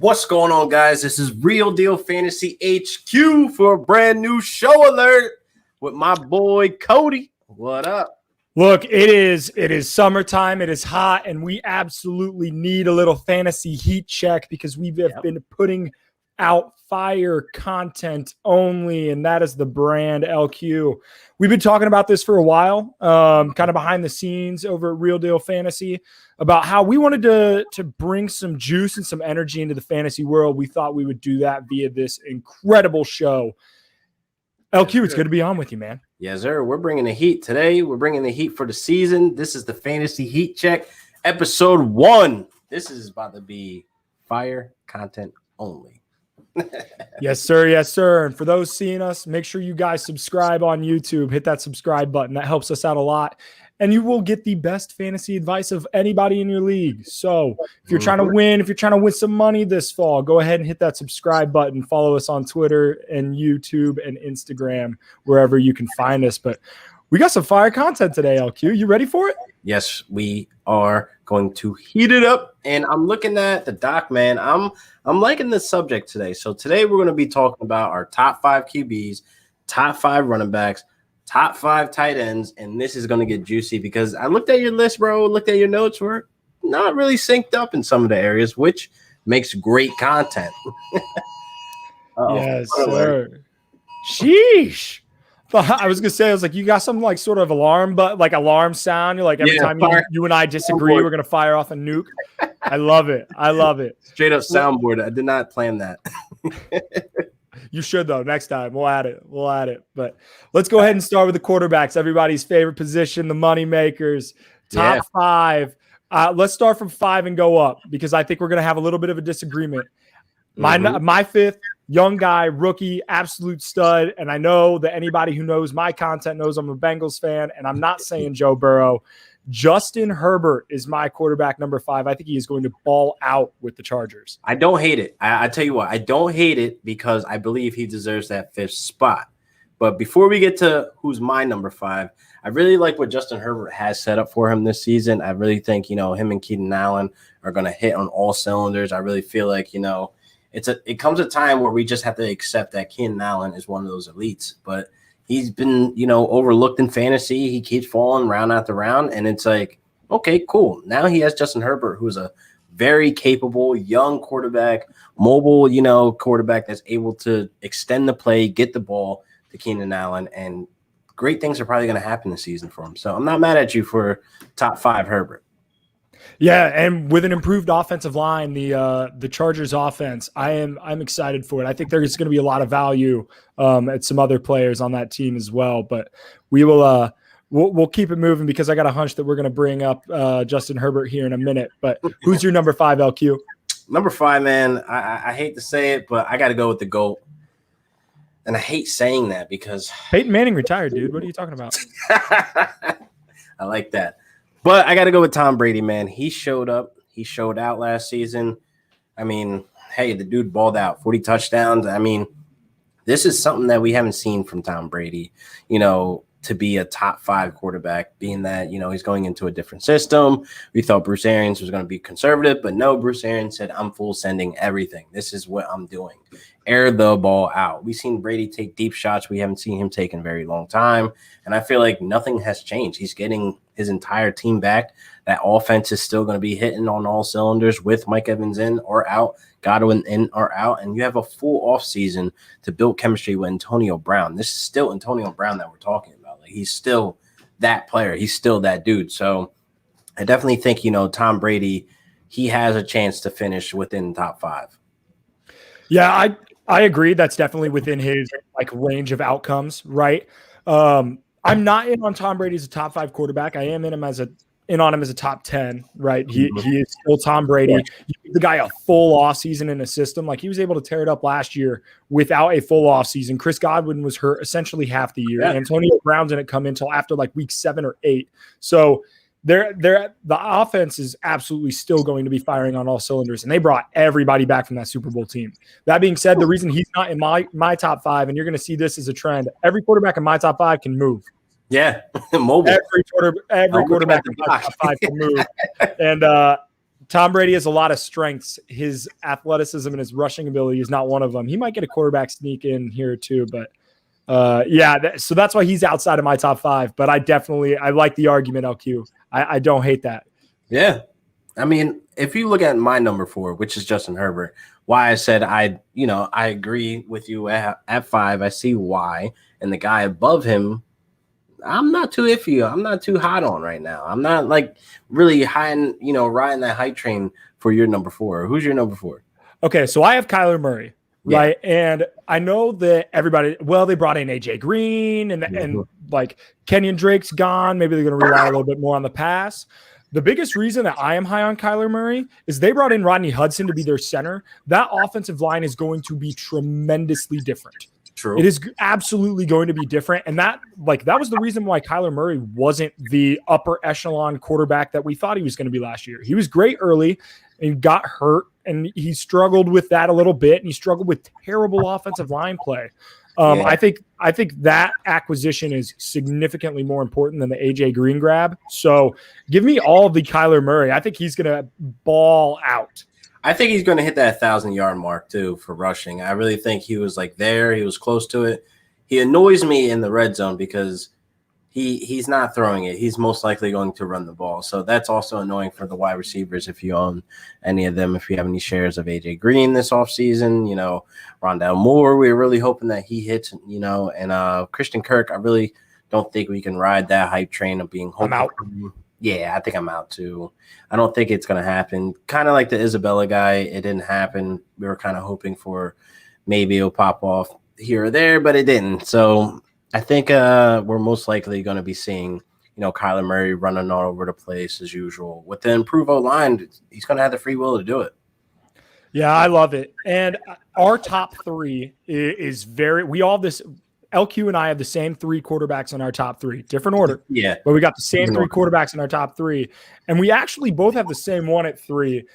What's going on, guys? This is Real Deal Fantasy HQ for a brand new show alert with my boy Cody. What up? Look, it is summertime. It is hot, and we absolutely need a little fantasy heat check because we have been putting out fire content only, and that is the brand LQ. We've been talking about this for a while, kind of behind the scenes over at Real Deal Fantasy, about how we wanted to bring some juice and some energy into the fantasy world. We thought we would do that via this incredible show. LQ, it's good to be on with you, man. Yes, sir. We're bringing the heat today. We're bringing the heat for the season. This is the Fantasy Heat Check, episode 1. This is about to be fire content only. Yes, sir. Yes, sir. And for those seeing us, make sure you guys subscribe on YouTube. Hit that subscribe button. That helps us out a lot. And you will get the best fantasy advice of anybody in your league. So if you're trying to win, if you're trying to win some money this fall, go ahead and hit that subscribe button. Follow us on Twitter and YouTube and Instagram, wherever you can find us. But we got some fire content today, LQ. You ready for it? Yes, we are going to heat it up. And I'm looking at the doc, man. I'm liking the subject today. So today we're going to be talking about our top 5 QBs, top 5 running backs, top 5 tight ends, and this is going to get juicy because I looked at your list, bro, looked at your notes. We're not really synced up in some of the areas, which makes great content. Yes, sir. Sheesh. I was going to say, I was like, you got some like sort of alarm, but like alarm sound. You're like, every time you and I disagree, we're going to fire off a nuke. I love it. I love it. Straight up soundboard. I did not plan that. You should, though. Next time we'll add it. But let's go ahead and start with the quarterbacks. Everybody's favorite position, the money makers. Top 5. Let's start from 5 and go up because I think we're going to have a little bit of a disagreement. My 5th, young guy, rookie, absolute stud. And I know that anybody who knows my content knows I'm a Bengals fan, and I'm not saying Joe Burrow. Justin Herbert is my quarterback number 5. I think he is going to ball out with the Chargers. I don't hate it. I tell you what, I don't hate it because I believe he deserves that 5th spot. But before we get to who's my number 5, I really like what Justin Herbert has set up for him this season. I really think, him and Keenan Allen are going to hit on all cylinders. I really feel like, it comes a time where we just have to accept that Keenan Allen is one of those elites. But he's been, overlooked in fantasy. He keeps falling round after round, and it's like, okay, cool. Now he has Justin Herbert, who's a very capable young quarterback, mobile, quarterback that's able to extend the play, get the ball to Keenan Allen, and great things are probably going to happen this season for him. So I'm not mad at you for top 5 Herbert. Yeah, and with an improved offensive line, the Chargers offense, I'm excited for it. I think there's going to be a lot of value at some other players on that team as well. But we will we'll keep it moving because I got a hunch that we're going to bring up Justin Herbert here in a minute. But who's your number 5, LQ? Number 5, man. I hate to say it, but I got to go with the GOAT. And I hate saying that because Peyton Manning retired, dude. What are you talking about? I like that. But I got to go with Tom Brady, man. He showed up. He showed out last season. I mean, hey, the dude balled out, 40 touchdowns. I mean, this is something that we haven't seen from Tom Brady, to be a top 5 quarterback, being that, he's going into a different system. We thought Bruce Arians was going to be conservative, but no, Bruce Arians said, I'm full sending everything. This is what I'm doing. Air the ball out. We've seen Brady take deep shots. We haven't seen him take in a very long time. And I feel like nothing has changed. He's getting his entire team back. That offense is still going to be hitting on all cylinders with Mike Evans in or out, Godwin in or out. And you have a full offseason to build chemistry with Antonio Brown. This is still Antonio Brown that we're talking about. Like, he's still that player. He's still that dude. So I definitely think, Tom Brady, he has a chance to finish within the top 5. Yeah, I agree. That's definitely within his range of outcomes, right? I'm not in on Tom Brady as a top 5 quarterback. I am in on him as a top 10, right? He is still Tom Brady. You give the guy a full offseason in a system. Like, he was able to tear it up last year without a full offseason. Chris Godwin was hurt essentially half the year. Yeah. Antonio Brown didn't come in until after week 7 or 8. So the offense is absolutely still going to be firing on all cylinders, and they brought everybody back from that Super Bowl team. That being said, the reason he's not in my top 5, and you're going to see this as a trend, every quarterback in my top 5 can move. Yeah, mobile. Every quarterback in my top 5 can move. And Tom Brady has a lot of strengths. His athleticism and his rushing ability is not one of them. He might get a quarterback sneak in here too, but so that's why he's outside of my top 5. But I like the argument, LQ. I don't hate that. Yeah. I mean, if you look at my number 4, which is Justin Herbert, why I said I agree with you at 5. I see why. And the guy above him, I'm not too iffy. I'm not too hot on right now. I'm not like really high and riding that hype train for your number 4. Who's your number 4? Okay, so I have Kyler Murray, right? And I know that everybody, they brought in AJ Green and like Kenyon Drake's gone. Maybe they're going to rely a little bit more on the pass. The biggest reason that I am high on Kyler Murray is they brought in Rodney Hudson to be their center. That offensive line is going to be tremendously different. True. It is absolutely going to be different. And that was the reason why Kyler Murray wasn't the upper echelon quarterback that we thought he was going to be last year. He was great early and got hurt, and he struggled with that a little bit, and he struggled with terrible offensive line play. I think that acquisition is significantly more important than the AJ Green grab. So give me all of the Kyler Murray. I think he's going to ball out. I think he's going to hit that 1,000-yard mark too for rushing. I really think he was there. He was close to it. He annoys me in the red zone because he's not throwing it. He's most likely going to run the ball. So that's also annoying for the wide receivers if you own any of them. If you have any shares of AJ Green this offseason, Rondale Moore, we're really hoping that he hits, and Christian Kirk, I really don't think we can ride that hype train of being hopeful. I'm out. Yeah, I think I'm out too. I don't think it's going to happen. Kind of like the Isabella guy, it didn't happen. We were kind of hoping for maybe it'll pop off here or there, but it didn't. So I think we're most likely going to be seeing, Kyler Murray running all over the place as usual. With the improved O-line, he's going to have the free will to do it. Yeah, I love it. And our top 3 is we all have this. LQ and I have the same 3 quarterbacks in our top 3, different order. Yeah. But we got the same 3 quarterbacks in our top 3. And we actually both have the same one at 3.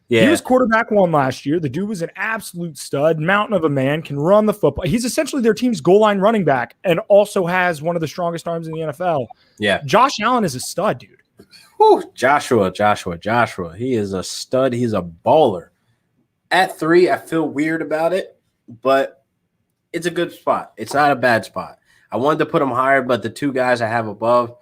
Yeah. He was quarterback 1 last year. The dude was an absolute stud, mountain of a man, can run the football. He's essentially their team's goal line running back and also has one of the strongest arms in the NFL. Yeah. Josh Allen is a stud, dude. Whew, Joshua. He is a stud. He's a baller. At 3, I feel weird about it, but it's a good spot. It's not a bad spot. I wanted to put him higher, but the 2 guys I have above,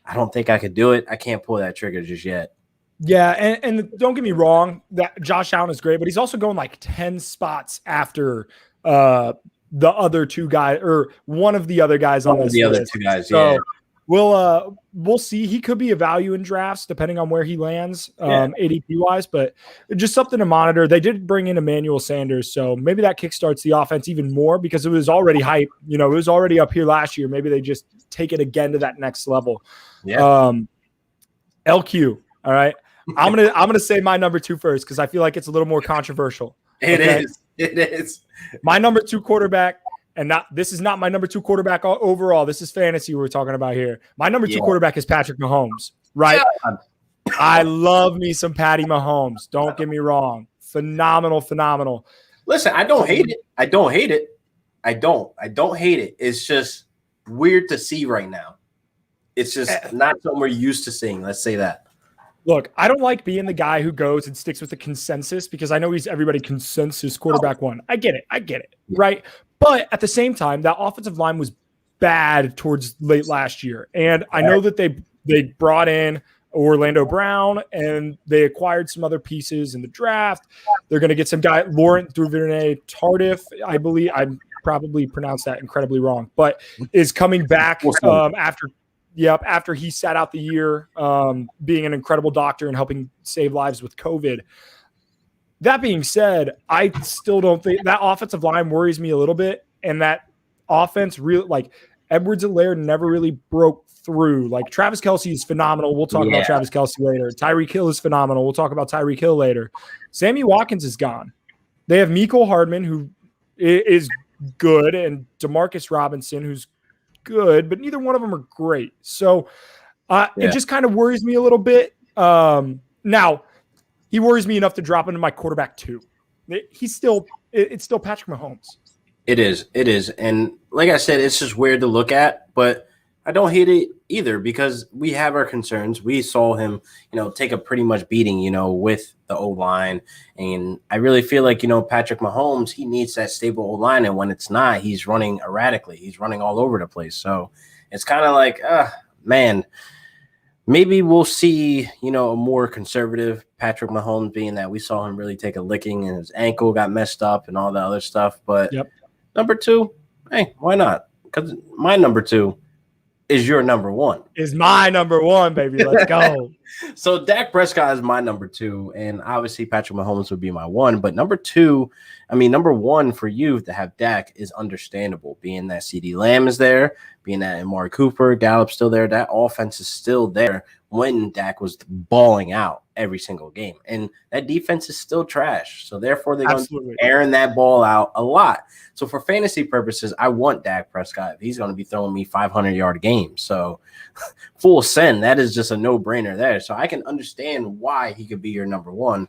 I don't think I could do it. I can't pull that trigger just yet. Yeah, and don't get me wrong, that Josh Allen is great, but he's also going like 10 spots after the other 2 guys or one of the other guys on this list. Other 2 guys, so yeah. We'll see. He could be a value in drafts depending on where he lands, ADP wise, but just something to monitor. They did bring in Emmanuel Sanders, so maybe that kickstarts the offense even more because it was already hype. It was already up here last year. Maybe they just take it again to that next level. Yeah. LQ. All right. I'm gonna say my number 2 first because I feel like it's a little more controversial. It is. My number 2 quarterback. And this is not my number 2 quarterback overall. This is fantasy we're talking about here. My number 2 quarterback is Patrick Mahomes, right? Yeah. I love me some Patty Mahomes. Don't get me wrong. Phenomenal. Listen, I don't hate it. I don't hate it. It's just weird to see right now. It's just not something we're used to seeing. Let's say that. Look, I don't like being the guy who goes and sticks with the consensus because I know he's everybody consensus quarterback 1. I get it, right? But at the same time, that offensive line was bad towards late last year. And I know that they brought in Orlando Brown and they acquired some other pieces in the draft. They're going to get some guy, Laurent Duvernay-Tardif, I believe. I probably pronounced that incredibly wrong, but is coming back after he sat out the year being an incredible doctor and helping save lives with COVID. That being said, I still don't think that offensive line worries me a little bit, and that offense really Edwards-Helaire never really broke through. Like Travis Kelce is phenomenal. We'll talk about Travis Kelce later. Tyreek Hill is phenomenal. We'll talk about Tyreek Hill later. Sammy Watkins is gone. They have Mecole Hardman, who is good, and Demarcus Robinson, who's good, but neither one of them are great. So it just kind of worries me a little bit. Now, he worries me enough to drop into my quarterback 2. It's still Patrick Mahomes. It is. And like I said, it's just weird to look at, but I don't hate it either because we have our concerns. We saw him, take a pretty much beating, with the O-line. And I really feel like, Patrick Mahomes, he needs that stable O-line. And when it's not, he's running erratically. He's running all over the place. So it's kind of like, man, maybe we'll see, a more conservative Patrick Mahomes, being that we saw him really take a licking and his ankle got messed up and all the other stuff. But number 2, hey, why not? Because my number 2 is your number 1. Is my number 1, baby. Let's go. So Dak Prescott is my number 2, and obviously Patrick Mahomes would be my 1. But number 1 for you to have Dak is understandable, being that CeeDee Lamb is there, being that Amari Cooper, Gallup's still there. That offense is still there when Dak was balling out every single game. And that defense is still trash. So therefore, they're going to be airing that ball out a lot. So for fantasy purposes, I want Dak Prescott. He's going to be throwing me 500-yard games. So full send, that is just a no-brainer there. So I can understand why he could be your number 1,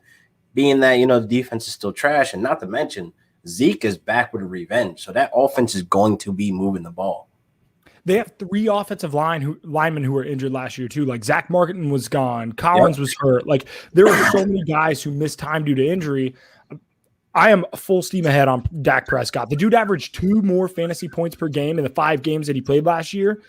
being that, the defense is still trash. And not to mention, Zeke is back with a revenge. So that offense is going to be moving the ball. They have 3 offensive linemen who were injured last year too. Like Zach Martin was gone, Collins was hurt. Like there were so many guys who missed time due to injury. I am full steam ahead on Dak Prescott. The dude averaged 2 more fantasy points per game in the 5 games that he played last year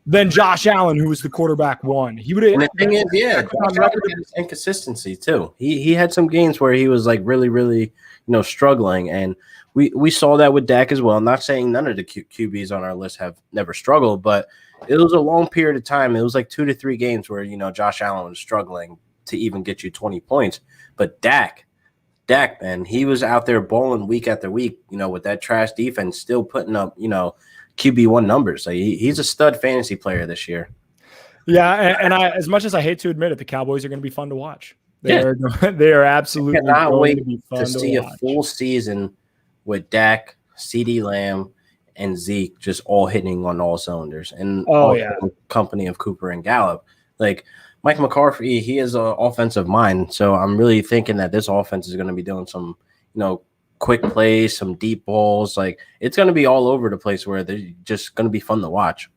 than Josh Allen, who was the quarterback 1. He would have. The thing is, Josh Allen had his inconsistency too. He had some games where he was like really, really, struggling, and we saw that with Dak as well. I'm not saying none of the QBs on our list have never struggled, but it was a long period of time. It was like 2 to 3 games where, Josh Allen was struggling to even get you 20 points. But Dak, man, he was out there balling week after week, with that trash defense, still putting up, QB1 numbers. Like he's a stud fantasy player this year. Yeah, and I, as much as I hate to admit it, the Cowboys are going to be fun to watch. They are absolutely. I cannot wait to see a full season with Dak, CeeDee Lamb, and Zeke just all hitting on all cylinders, and company of Cooper and Gallup. Like Mike McCarthy, he is an offensive mind, so I'm really thinking that this offense is going to be doing some, quick plays, some deep balls. Like it's going to be all over the place where they're just going to be fun to watch.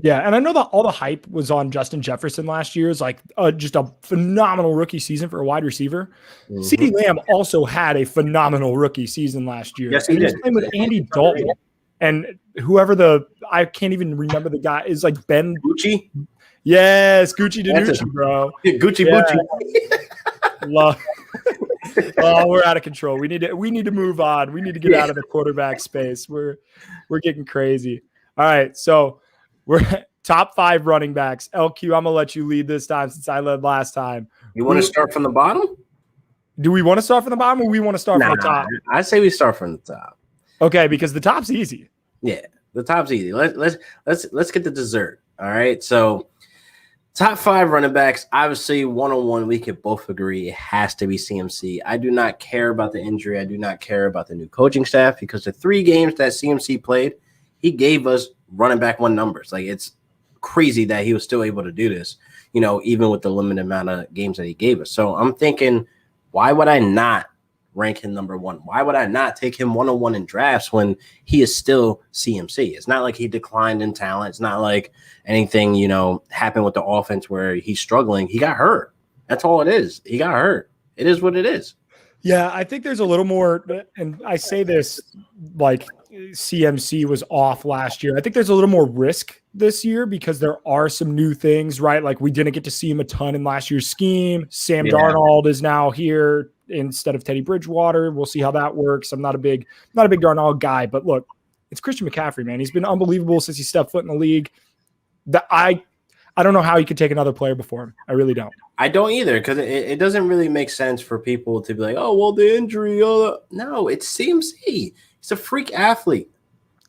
Yeah, and I know that all the hype was on Justin Jefferson last year. It's like just a phenomenal rookie season for a wide receiver. Mm-hmm. CeeDee Lamb also had a phenomenal rookie season last year. Yes, he did. He was playing with Andy Dalton and whoever I can't even remember the guy, is like Ben Gucci. Yes, Gucci Danucci, bro. Gucci. Love. Oh, we're out of control. We need to move on. We need to get out of the quarterback space. We're getting crazy. All right, so we're top 5 running backs. LQ, I'm gonna let you lead this time since I led last time. You want to start from the bottom? Do we want to start from the bottom, or we want to start from the top? I say we start from the top. Okay, because the top's easy. Yeah, the top's easy. Let's get the dessert. All right, so top 5 running backs. Obviously, one-on-one, we could both agree it has to be CMC. I do not care about the injury. I do not care about the new coaching staff, because the 3 games that CMC played, he gave us running back 1 numbers. Like it's crazy that he was still able to do this, even with the limited amount of games that he gave us. So I'm thinking, why would I not rank him number 1? Why would I not take him one-on-one in drafts when he is still CMC? It's not like he declined in talent. It's not like anything, happened with the offense where he's struggling. He got hurt. That's all it is. He got hurt. It is what it is. Yeah, I think there's a little more, and I say this like CMC was off last year. I think there's a little more risk this year because there are some new things, right? Like we didn't get to see him a ton in last year's scheme. Sam Darnold is now here instead of Teddy Bridgewater. We'll see how that works. I'm not a big Darnold guy, but look, it's Christian McCaffrey, man. He's been unbelievable since he stepped foot in the league. I don't know how he could take another player before him. I really don't. I don't either, because it doesn't really make sense for people to be like, oh, well, the injury. No, it's CMC. He's a freak athlete.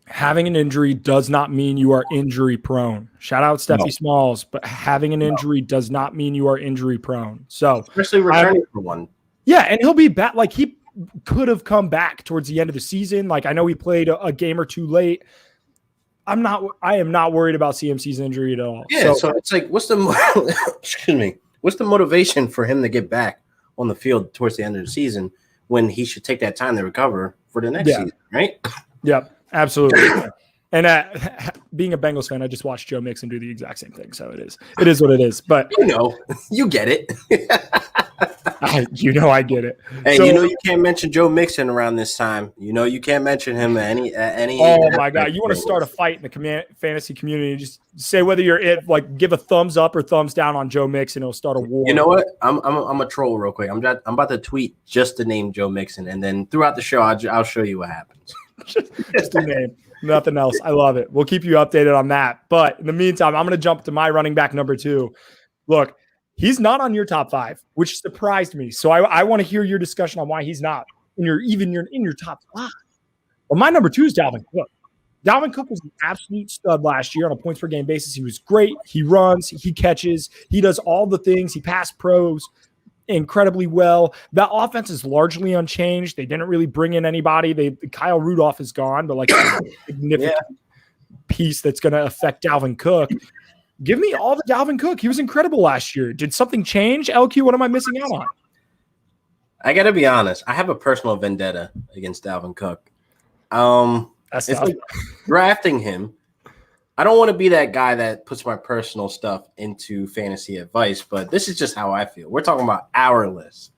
Having an injury does not mean you are injury prone. Shout out Steffi Smalls, but having an injury does not mean you are injury prone. So especially returning for one. Yeah, and he'll be back. Like he could have come back towards the end of the season. Like I know he played a game or 2 late. I am not worried about CMC's injury at all. Yeah, so it's like, what's the motivation for him to get back on the field towards the end of the season when he should take that time to recover for the next season, right? Yeah, absolutely. And being a Bengals fan, I just watched Joe Mixon do the exact same thing. So it is what it is. But you get it. I get it. Hey, so, you can't mention Joe Mixon around this time. You can't mention him at any. Oh my God! You want to start a fight in the fantasy community? Just say whether you're give a thumbs up or thumbs down on Joe Mixon. It'll start a war. You know what? I'm a troll real quick. I'm about to tweet just the name Joe Mixon, and then throughout the show, I'll show you what happens. Just a name, nothing else. I love it. We'll keep you updated on that. But in the meantime, I'm going to jump to my running back number 2. Look. He's not on your top 5, which surprised me. So I want to hear your discussion on why he's not in your top 5. Well, my number 2 is Dalvin Cook. Dalvin Cook was an absolute stud last year on a points per game basis. He was great. He runs, he catches, he does all the things. He passed pros incredibly well. That offense is largely unchanged. They didn't really bring in anybody. Kyle Rudolph is gone, but a significant piece that's going to affect Dalvin Cook. Give me all the Dalvin Cook. He was incredible last year. Did something change? LQ, what am I missing out on? I got to be honest. I have a personal vendetta against Dalvin Cook. It's like drafting him. I don't want to be that guy that puts my personal stuff into fantasy advice, but this is just how I feel. We're talking about our list.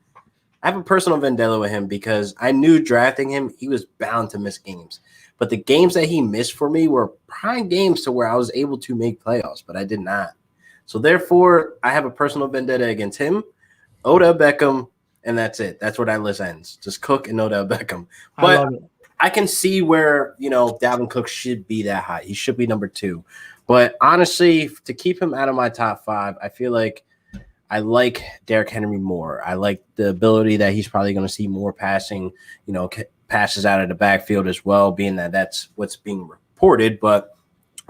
I have a personal vendetta with him because I knew drafting him, he was bound to miss games. But the games that he missed for me were prime games to where I was able to make playoffs, but I did not. So therefore, I have a personal vendetta against him, Odell Beckham, and that's it. That's where that list ends. Just Cook and Odell Beckham. But I can see where, Dalvin Cook should be that high. He should be number 2. But honestly, to keep him out of my top 5, I feel like I like Derrick Henry more. I like the ability that he's probably going to see more passing, passes out of the backfield as well, being that that's what's being reported. But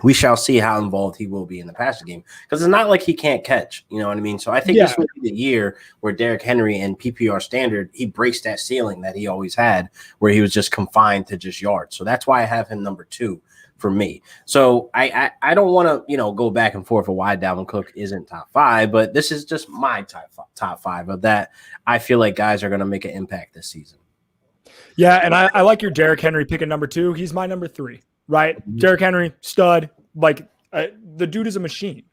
we shall see how involved he will be in the passing game because it's not like he can't catch. You know what I mean? So I think this will be the year where Derrick Henry and PPR standard, he breaks that ceiling that he always had where he was just confined to just yards. So that's why I have him number 2 for me. So I don't want to, go back and forth for why Dalvin Cook isn't top 5, but this is just my top 5 of that. I feel like guys are going to make an impact this season. Yeah, and I like your Derrick Henry picking number 2. He's my number 3, right? Mm-hmm. Derrick Henry, stud. The dude is a machine.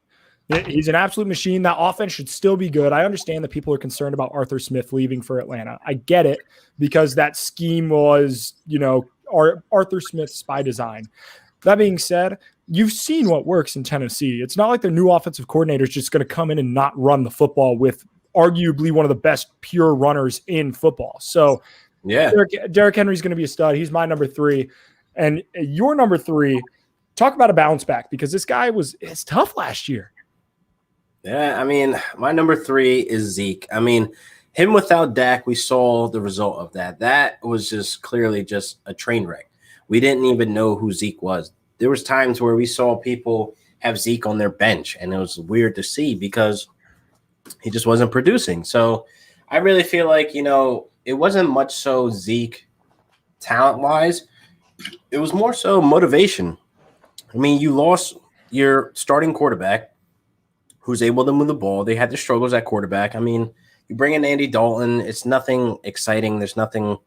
He's an absolute machine. That offense should still be good. I understand that people are concerned about Arthur Smith leaving for Atlanta. I get it because that scheme was, Arthur Smith's by design. That being said, you've seen what works in Tennessee. It's not like their new offensive coordinator is just going to come in and not run the football with arguably one of the best pure runners in football. So, yeah, Derrick Henry's going to be a stud. He's my number 3. And your number 3, talk about a bounce back because this guy it's tough last year. Yeah, I mean, my number 3 is Zeke. I mean, him without Dak, we saw the result of that. That was just clearly just a train wreck. We didn't even know who Zeke was. There was times where we saw people have Zeke on their bench, and it was weird to see because he just wasn't producing. So I really feel like, it wasn't much so Zeke talent-wise. It was more so motivation. I mean, you lost your starting quarterback who's able to move the ball. They had their struggles at quarterback. I mean, you bring in Andy Dalton. It's nothing exciting. There's nothing,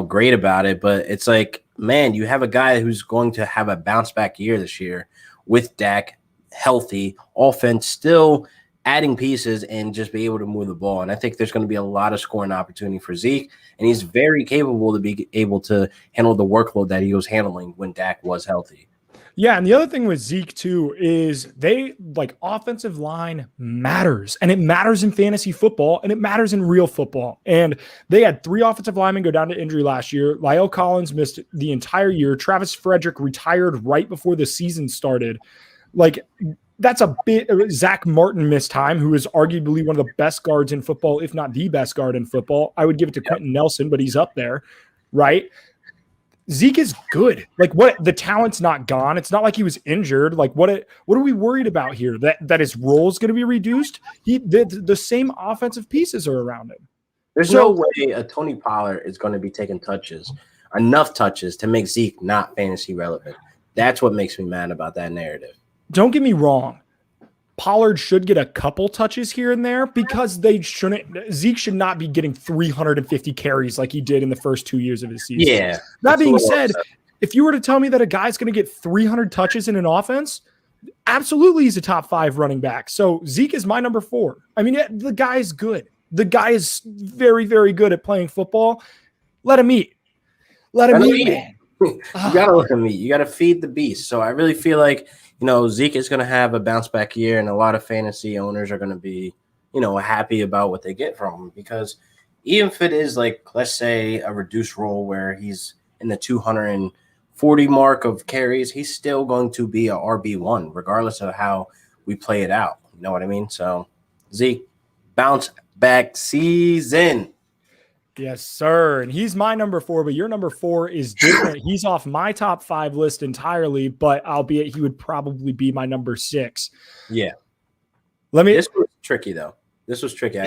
great about it. But it's like, man, you have a guy who's going to have a bounce-back year this year with Dak, healthy, offense still adding pieces and just be able to move the ball. And I think there's going to be a lot of scoring opportunity for Zeke. And he's very capable to be able to handle the workload that he was handling when Dak was healthy. Yeah, and the other thing with Zeke, too, is offensive line matters. And it matters in fantasy football, and it matters in real football. And they had 3 offensive linemen go down to injury last year. La'el Collins missed the entire year. Travis Frederick retired right before the season started. That's a bit. Zach Martin missed time, who is arguably one of the best guards in football, if not the best guard in football. I would give it to Quentin Nelson, but he's up there, right? Zeke is good. The talent's not gone. It's not like he was injured. What are we worried about here? That his role is going to be reduced? The same offensive pieces are around him. There's no way a Tony Pollard is going to be taking enough touches to make Zeke not fantasy relevant. That's what makes me mad about that narrative. Don't get me wrong. Pollard should get a couple touches here and there because Zeke should not be getting 350 carries like he did in the first 2 years of his season. Yeah. That being said, if you were to tell me that a guy's going to get 300 touches in an offense, absolutely he's a top 5 running back. So Zeke is my number 4. I mean, the guy is good. The guy is very, very good at playing football. Let him eat. Let him eat, man. You gotta let him eat. You gotta feed the beast. So I really feel like, Zeke is gonna have a bounce back year, and a lot of fantasy owners are gonna be, happy about what they get from him, because even if it is like, let's say, a reduced role where he's in the 240 mark of carries, he's still going to be a RB1 regardless of how we play it out. You know what I mean? So Zeke, bounce back season. Yes, sir. And he's my number 4, but your number 4 is different. He's off my top 5 list entirely, but albeit he would probably be my number 6. Yeah. This was tricky, though. This was tricky.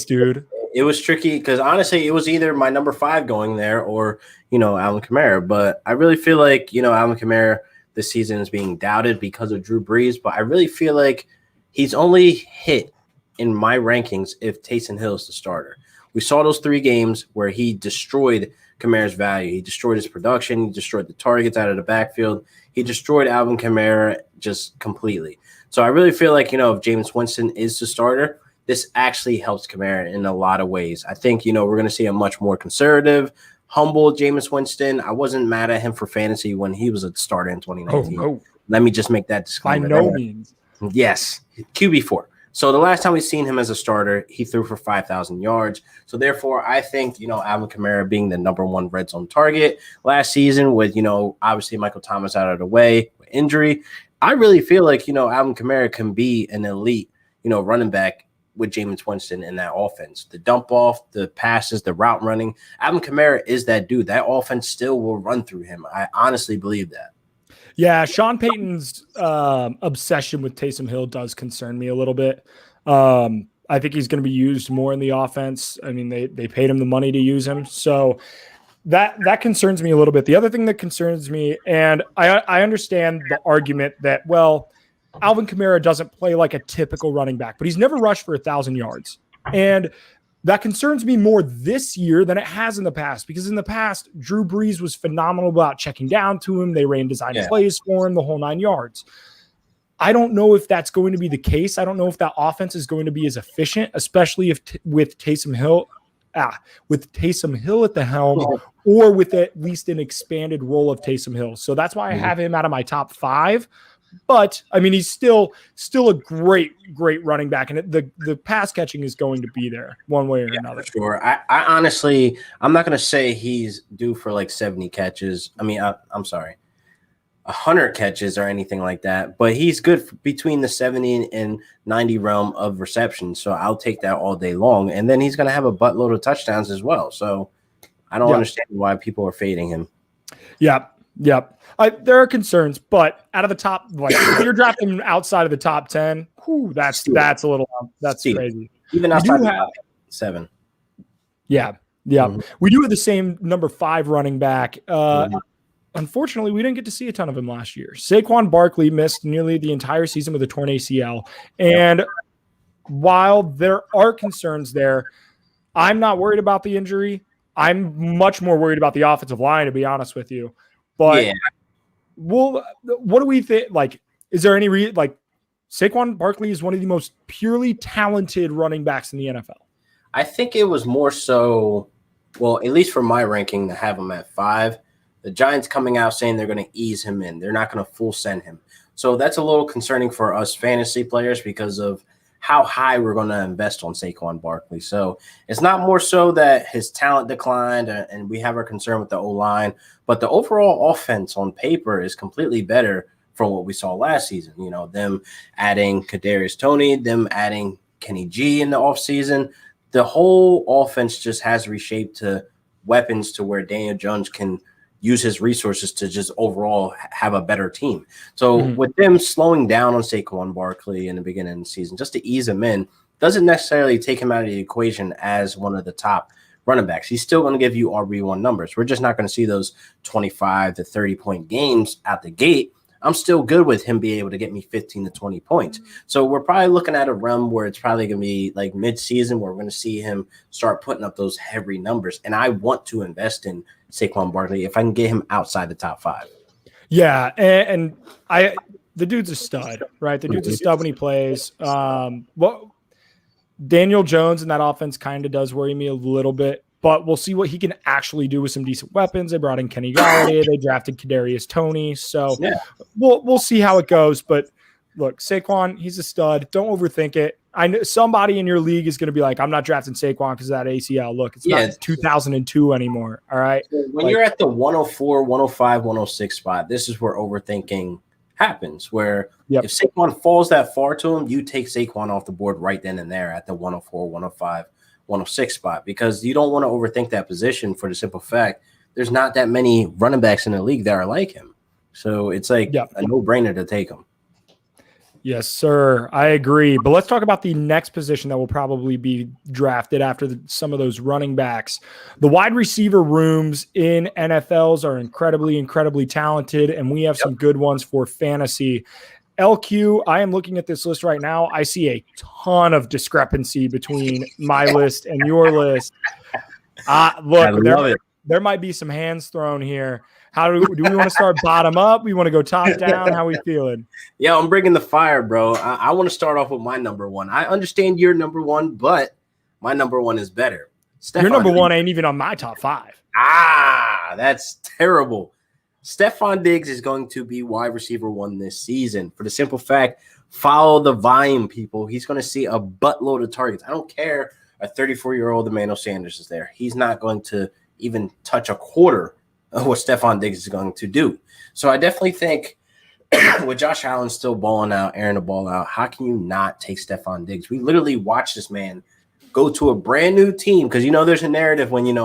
Dude. It was tricky because, honestly, it was either my number 5 going there or, Alvin Kamara. But I really feel like, Alvin Kamara this season is being doubted because of Drew Brees. But I really feel like he's only hit in my rankings if Taysom Hill is the starter. We saw those 3 games where he destroyed Kamara's value. He destroyed his production. He destroyed the targets out of the backfield. He destroyed Alvin Kamara just completely. So I really feel like, if Jameis Winston is the starter, this actually helps Kamara in a lot of ways. I think, we're going to see a much more conservative, humble Jameis Winston. I wasn't mad at him for fantasy when he was a starter in 2019. Oh, no. Let me just make that disclaimer. By no means. Yes, QB4. So the last time we've seen him as a starter, he threw for 5,000 yards. So therefore, I think, Alvin Kamara being the number 1 red zone target last season with, obviously Michael Thomas out of the way with injury, I really feel like, Alvin Kamara can be an elite, running back with Jameis Winston in that offense. The dump off, the passes, the route running. Alvin Kamara is that dude. That offense still will run through him. I honestly believe that. Yeah, Sean Payton's obsession with Taysom Hill does concern me a little bit. I think he's going to be used more in the offense. I mean, they paid him the money to use him. So that concerns me a little bit. The other thing that concerns me, and I understand the argument that, well, Alvin Kamara doesn't play like a typical running back, but he's never rushed for 1,000 yards. And that concerns me more this year than it has in the past, because in the past, Drew Brees was phenomenal about checking down to him. They ran design plays for him, the whole 9 yards. I don't know if that's going to be the case. I don't know if that offense is going to be as efficient, especially if with Taysom Hill at the helm, or with at least an expanded role of Taysom Hill. So that's why I have him out of my top 5. But I mean, he's still a great running back, and the pass catching is going to be there one way or another. For sure. I honestly, I'm not going to say he's due for like 70 catches. I mean, I'm sorry, 100 catches or anything like that. But he's good between the 70 and 90 realm of reception. So I'll take that all day long. And then he's going to have a buttload of touchdowns as well. So I don't understand why people are fading him. Yep. There are concerns, but out of the top, like if you're drafting outside of the top 10, that's crazy. Even outside the top 7. Yeah. We do have the same number 5 running back. Unfortunately, we didn't get to see a ton of him last year. Saquon Barkley missed nearly the entire season with a torn ACL, and while there are concerns there, I'm not worried about the injury. I'm much more worried about the offensive line, to be honest with you. But what do we think? Like, is there any Saquon Barkley is one of the most purely talented running backs in the NFL. I think it was more so, well, at least for my ranking, to have him at 5. The Giants coming out saying they're going to ease him in. They're not going to full send him. So that's a little concerning for us fantasy players because of how high we're going to invest on Saquon Barkley. So it's not more so that his talent declined and we have our concern with the O-line, but the overall offense on paper is completely better from what we saw last season. You know, them adding Kadarius Toney, them adding Kenny G in the offseason. The whole offense just has reshaped to weapons to where Daniel Jones can use his resources to just overall have a better team. So with them slowing down on Saquon Barkley in the beginning of the season, just to ease him in, doesn't necessarily take him out of the equation as one of the top running backs. He's still going to give you RB1 numbers. We're just not going to see those 25 to 30 point games out the gate. I'm still good with him being able to get me 15 to 20 points. So we're probably looking at a run where it's probably going to be like mid-season where we're going to see him start putting up those heavy numbers. And I want to invest in Saquon Barkley if I can get him outside the top 5. Yeah, and the dude's a stud, right? The dude's a stud when he plays. Daniel Jones in that offense kind of does worry me a little bit, but we'll see what he can actually do with some decent weapons. They brought in Kenny Golladay. They drafted Kadarius Toney. So we'll see how it goes. But look, Saquon, he's a stud. Don't overthink it. I know somebody in your league is going to be like, I'm not drafting Saquon because of that ACL. Look, it's not 2002 anymore. All right. So when you're at the 104, 105, 106 spot, this is where overthinking happens, where if Saquon falls that far to him, you take Saquon off the board right then and there at the 104, 105, 106 spot, because you don't want to overthink that position for the simple fact there's not that many running backs in the league that are like him. So it's like a no-brainer to take him. Yes, sir. I agree. But let's talk about the next position that will probably be drafted after some of those running backs. The wide receiver rooms in NFLs are incredibly, incredibly talented, and we have some good ones for fantasy. LQ, I am looking at this list right now. I see a ton of discrepancy between my list and your list. Look, there might be some hands thrown here. How do we want to start bottom up? We want to go top down? How are we feeling? Yeah, I'm bringing the fire, bro. I want to start off with my number one. I understand your number one, but my number one is better. Your number one ain't even on my top 5. That's terrible. Stephon Diggs is going to be wide receiver 1 this season for the simple fact, follow the volume, people. He's going to see a buttload of targets. I don't care. A 34-year-old Emmanuel Sanders is there. He's not going to even touch a quarter of what Stephon Diggs is going to do. So I definitely think with Josh Allen still balling out, airing the ball out, how can you not take Stephon Diggs? We literally watched this man go to a brand new team, because there's a narrative when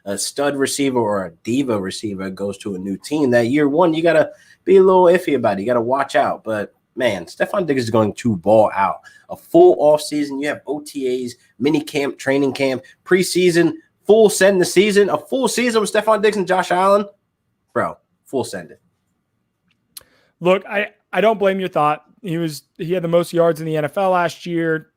a stud receiver or a diva receiver goes to a new team that year one you got to be a little iffy about it. You got to watch out. But man, Stephon Diggs is going to ball out. A full offseason, you have OTAs, mini camp, training camp, preseason, full send the season, a full season with Stephon Diggs and Josh Allen, bro, full send it. Look, I don't blame your thought. He had the most yards in the NFL last year,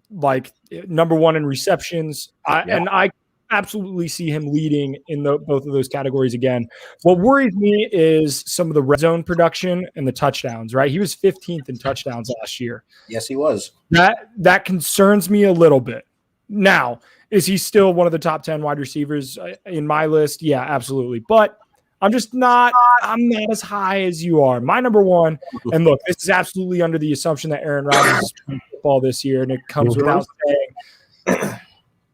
like number 1 in receptions. And I absolutely see him leading in both of those categories again. What worries me is some of the red zone production and the touchdowns, right? He was 15th in touchdowns last year. Yes, he was. That concerns me a little bit. Now, is he still one of the top 10 wide receivers in my list? Yeah, absolutely. But I'm not as high as you are. My number one, and look, this is absolutely under the assumption that Aaron Rodgers is playing football this year, and it comes without saying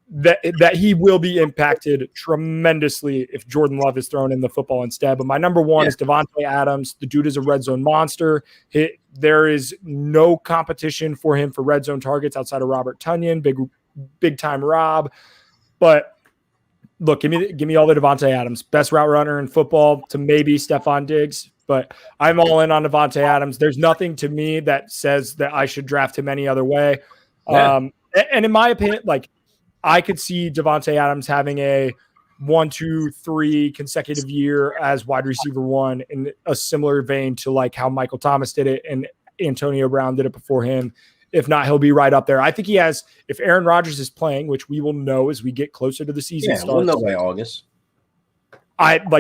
that he will be impacted tremendously if Jordan Love is thrown in the football instead. But my number one is Davante Adams. The dude is a red zone monster. There is no competition for him for red zone targets outside of Robert Tonyan, big time Rob. But look, give me all the Davante Adams, best route runner in football to maybe Stephon Diggs, but I'm all in on Davante Adams. There's nothing to me that says that I should draft him any other way. Yeah. And in my opinion, like I could see Davante Adams having a 1, 2, 3 consecutive year as wide receiver 1 in a similar vein to like how Michael Thomas did it and Antonio Brown did it before him. If not, he'll be right up there. I think he has, if Aaron Rodgers is playing, which we will know as we get closer to the season starts. We'll know by August.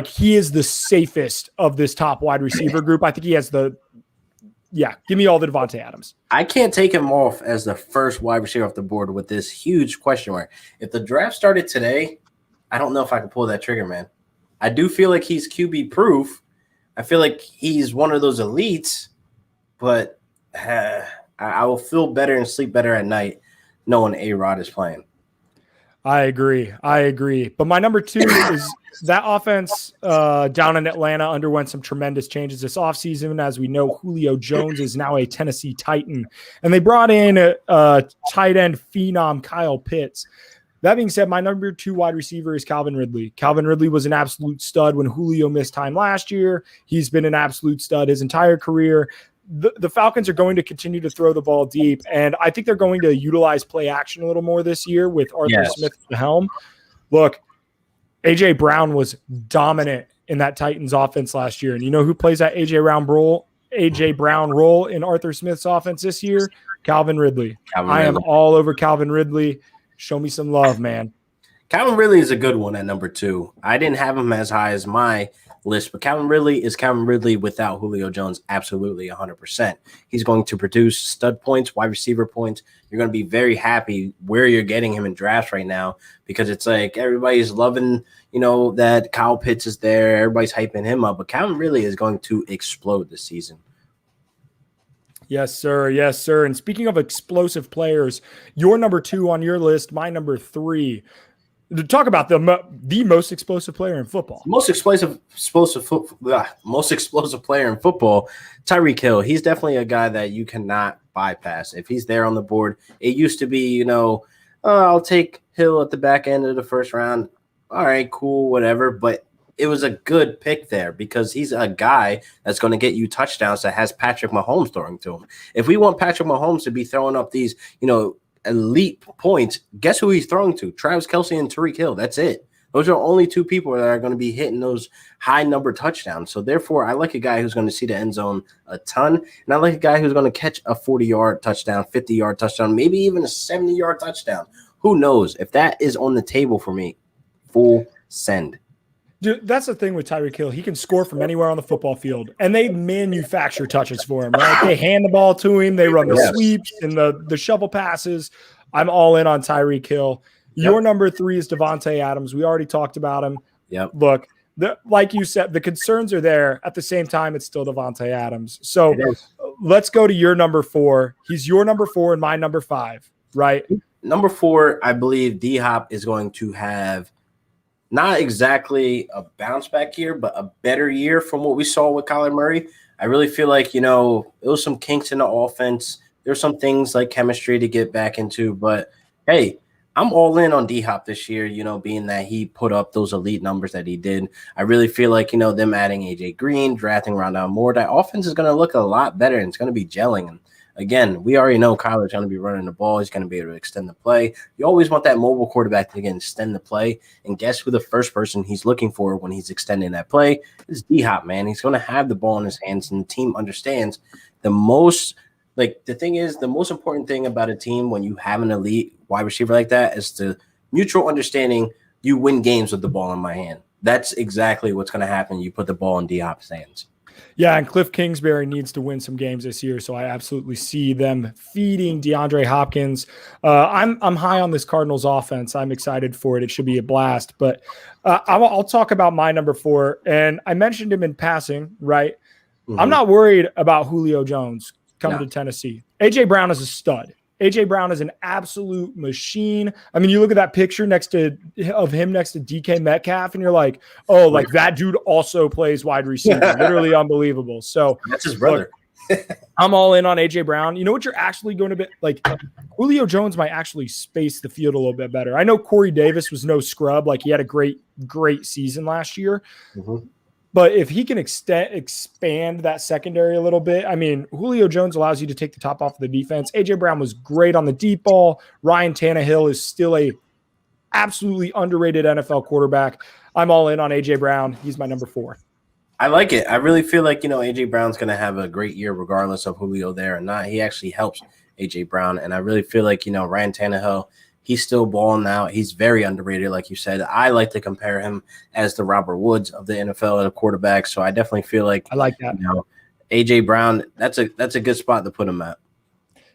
He is the safest of this top wide receiver group. I think he has give me all the Davante Adams. I can't take him off as the first wide receiver off the board with this huge question mark. If the draft started today, I don't know if I can pull that trigger, man. I do feel like he's QB proof. I feel like he's one of those elites, but I will feel better and sleep better at night knowing A-Rod is playing. I agree. But my number 2 is that offense down in Atlanta underwent some tremendous changes this offseason. As we know, Julio Jones is now a Tennessee Titan, and they brought in a tight end phenom, Kyle Pitts. That being said, my number 2 wide receiver is Calvin Ridley. Calvin Ridley was an absolute stud when Julio missed time last year. He's been an absolute stud his entire career. The Falcons are going to continue to throw the ball deep, and I think they're going to utilize play action a little more this year with Arthur Smith at the helm. Look, A.J. Brown was dominant in that Titans offense last year, and you know who plays that A.J. Brown role? A.J. Brown role in Arthur Smith's offense this year? Calvin Ridley. I am Ridley. all over Calvin Ridley. Show me some love, man. Calvin Ridley is a good one at number 2. I didn't have him as high as my list, but Calvin Ridley is Calvin Ridley without Julio Jones, absolutely 100%. He's going to produce stud points, wide receiver points. You're going to be very happy where you're getting him in drafts right now because it's like everybody's loving, that Kyle Pitts is there. Everybody's hyping him up, but Calvin Ridley is going to explode this season. Yes, sir. Yes, sir. And speaking of explosive players, your number 2 on your list, my number 3. To talk about the most explosive player in football. Most explosive player in football, Tyreek Hill. He's definitely a guy that you cannot bypass. If he's there on the board, it used to be, I'll take Hill at the back end of the first round. All right, cool, whatever. But it was a good pick there because he's a guy that's going to get you touchdowns that has Patrick Mahomes throwing to him. If we want Patrick Mahomes to be throwing up these, elite points, guess who he's throwing to? Travis Kelce and Tyreek Hill. That's it. Those are only 2 people that are going to be hitting those high number touchdowns. So therefore, I like a guy who's going to see the end zone a ton. And I like a guy who's going to catch a 40-yard touchdown, 50-yard touchdown, maybe even a 70-yard touchdown. Who knows? If that is on the table for me, full send. Dude, that's the thing with Tyreek Hill. He can score from anywhere on the football field, and they manufacture touches for him, right? They hand the ball to him. They run the sweeps and the shovel passes. I'm all in on Tyreek Hill. Your number 3 is Davante Adams. We already talked about him. Yep. Look, like you said, the concerns are there. At the same time, it's still Davante Adams. So let's go to your number 4. He's your number 4 and my number 5, right? Number 4, I believe D-Hop is going to have not exactly a bounce back year, but a better year from what we saw with Kyler Murray. I really feel like, it was some kinks in the offense. There's some things like chemistry to get back into, but hey, I'm all in on D-Hop this year, being that he put up those elite numbers that he did. I really feel like, them adding AJ Green, drafting Rondale Moore, that offense is going to look a lot better and it's going to be gelling. And again, we already know Kyler's going to be running the ball. He's going to be able to extend the play. You always want that mobile quarterback to, again, extend the play. And guess who the first person he's looking for when he's extending that play is D-Hop, man. He's going to have the ball in his hands, and the team understands the most – the thing is, the most important thing about a team when you have an elite wide receiver like that is the mutual understanding you win games with the ball in my hand. That's exactly what's going to happen. You put the ball in D-Hop's hands. Yeah, and Cliff Kingsbury needs to win some games this year, so I absolutely see them feeding DeAndre Hopkins. I'm high on this Cardinals offense. I'm excited for it. It should be a blast. But I'll talk about my number 4, and I mentioned him in passing, right? Mm-hmm. I'm not worried about Julio Jones coming to Tennessee. A.J. Brown is a stud. A.J. Brown is an absolute machine. I mean, you look at that picture of him next to DK Metcalf, and you're like, oh, like that dude also plays wide receiver. Literally unbelievable. So that's his brother. Look, I'm all in on A.J. Brown. You know what you're actually going to be like? Julio Jones might actually space the field a little bit better. I know Corey Davis was no scrub. Like, he had a great season last year. Mm-hmm. But if he can expand that secondary a little bit, I mean, Julio Jones allows you to take the top off of the defense. A.J. Brown was great on the deep ball. Ryan Tannehill is still a absolutely underrated NFL quarterback. I'm all in on A.J. Brown. He's my number 4. I like it. I really feel like, A.J. Brown's going to have a great year regardless of Julio there or not. He actually helps A.J. Brown. And I really feel like, Ryan Tannehill, he's still balling out. He's very underrated, like you said. I like to compare him as the Robert Woods of the NFL at a quarterback. So I definitely feel like I like that. A.J. Brown, that's a good spot to put him at.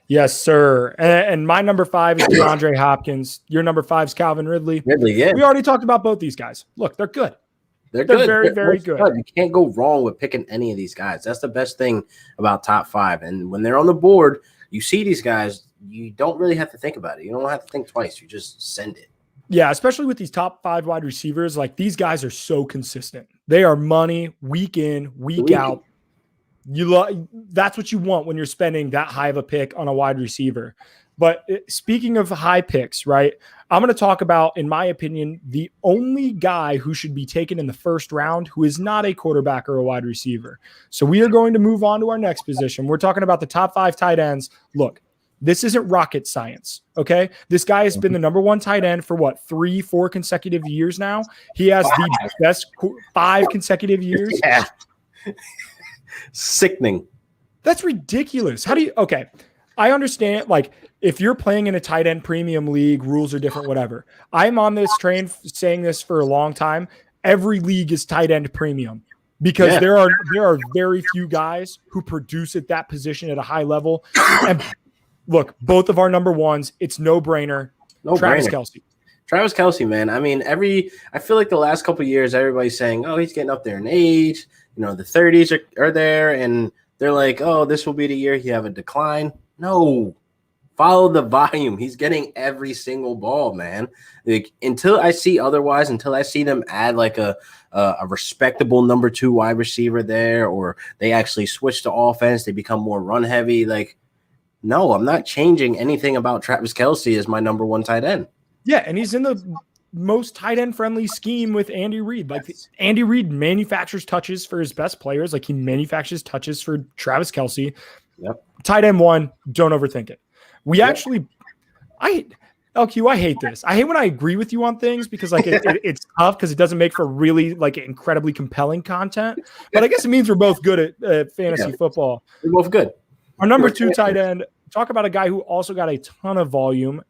Yes, sir. And my number 5 is DeAndre Hopkins. Your number 5 is Calvin Ridley. Yeah. We already talked about both these guys. Look, they're good. They're good. Very, very good. You can't go wrong with picking any of these guys. That's the best thing about top 5. And when they're on the board, you see these guys, you don't really have to think about it. You don't have to think twice. You just send it. Yeah, especially with these top 5 wide receivers. Like, these guys are so consistent. They are money week in, week out. That's what you want when you're spending that high of a pick on a wide receiver. But speaking of high picks, right, I'm going to talk about, in my opinion, the only guy who should be taken in the first round who is not a quarterback or a wide receiver. So we are going to move on to our next position. We're talking about the top 5 tight ends. Look, this isn't rocket science, okay? This guy has been the number 1 tight end for, 3-4 consecutive years now? He has the best 5 consecutive years. Yeah. Sickening. That's ridiculous. How do you? Okay, I understand. Like, if you're playing in a tight end premium league, rules are different. Whatever. I'm on this train saying this for a long time. Every league is tight end premium because Yeah. there are very few guys who produce at that position at a high level. And look, both of our number ones, it's no brainer. No Travis brainer. Kelce. Travis Kelce, man. I mean, I feel like the last couple of years, everybody's saying, oh, he's getting up there in age. You know, the 30s are there, and they're like, oh, this will be the year he have a decline. No, follow the volume. He's getting every single ball, man. Like, until I see otherwise, until I see them add like a respectable number 2 wide receiver there, or they actually switch to offense, they become more run heavy. Like, no, I'm not changing anything about Travis Kelce as my number 1 tight end. Yeah, and he's in the most tight end friendly scheme with Andy Reid. Like, Andy Reid manufactures touches for his best players. Like, he manufactures touches for Travis Kelce. Yep. Tight end 1, don't overthink it. LQ, I hate this. I hate when I agree with you on things because like it's tough because it doesn't make for really like incredibly compelling content. But I guess it means we're both good at fantasy football. We're both good. Our number 2 tight end, talk about a guy who also got a ton of volume.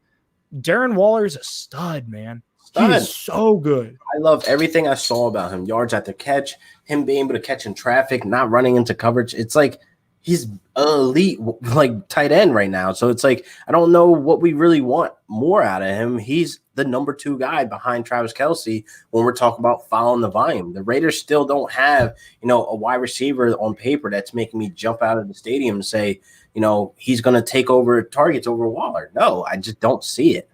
Darren Waller is a stud, man. He is so good. I love everything I saw about him. Yards after catch, him being able to catch in traffic, not running into coverage. It's like he's elite, like tight end right now. So it's like I don't know what we really want more out of him. He's the number 2 guy behind Travis Kelce when we're talking about following the volume. The Raiders still don't have, a wide receiver on paper that's making me jump out of the stadium and say, he's going to take over targets over Waller. No, I just don't see it.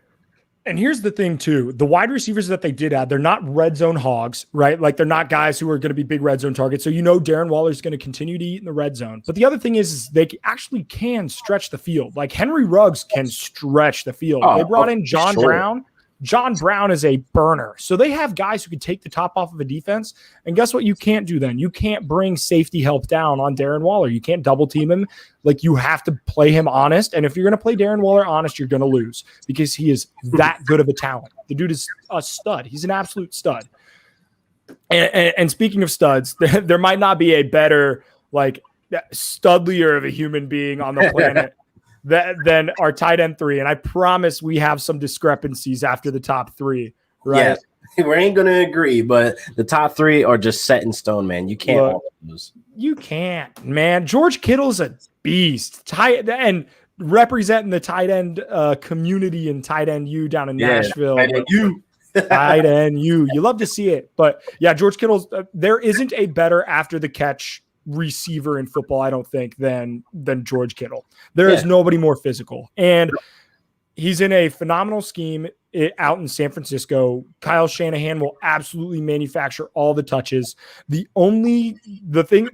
And here's the thing, too. The wide receivers that they did add, they're not red zone hogs, right? Like, they're not guys who are going to be big red zone targets. So, Darren Waller is going to continue to eat in the red zone. But the other thing is they actually can stretch the field. Like, Henry Ruggs can stretch the field. They brought in John Brown. John Brown is a burner. So they have guys who can take the top off of a defense. And guess what you can't do then? You can't bring safety help down on Darren Waller. You can't double team him. Like, you have to play him honest. And if you're going to play Darren Waller honest, you're going to lose because he is that good of a talent. The dude is a stud. He's an absolute stud. And speaking of studs, there might not be a better, like, studlier of a human being on the planet than our tight end 3. And I promise we have some discrepancies after the top 3, right? Yeah, we ain't going to agree, but the top 3 are just set in stone, man. You can't lose. You can't, man. George Kittle's a beast. And representing the tight end community and tight end U down in Nashville. Tight end U. Tight end U. You love to see it. But, yeah, George Kittle's there isn't a better after the catch receiver in football, I don't think, than George Kittle. There is nobody more physical. And he's in a phenomenal scheme out in San Francisco. Kyle Shanahan will absolutely manufacture all the touches. The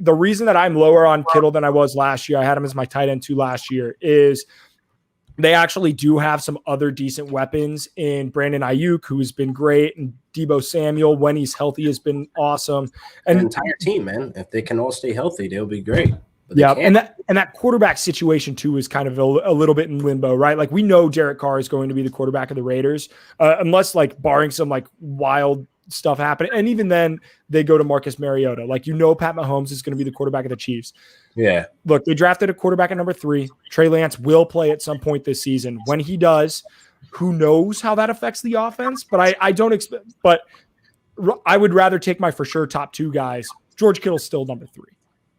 reason that I'm lower on Kittle than I was last year, I had him as my tight end 2 last year, is they actually do have some other decent weapons in Brandon Ayuk, who's been great, and Deebo Samuel, when he's healthy, has been awesome. And the entire team, man, if they can all stay healthy, they'll be great. Yeah, and that quarterback situation too is kind of a little bit in limbo, right? Like, we know Derek Carr is going to be the quarterback of the Raiders, unless like barring some like wild stuff happening. And even then, they go to Marcus Mariota. Like, Pat Mahomes is going to be the quarterback of the Chiefs. Yeah. Look, they drafted a quarterback at number 3. Trey Lance will play at some point this season. When he does, who knows how that affects the offense? But I don't expect. But I would rather take my for sure top 2 guys. George Kittle's still number 3.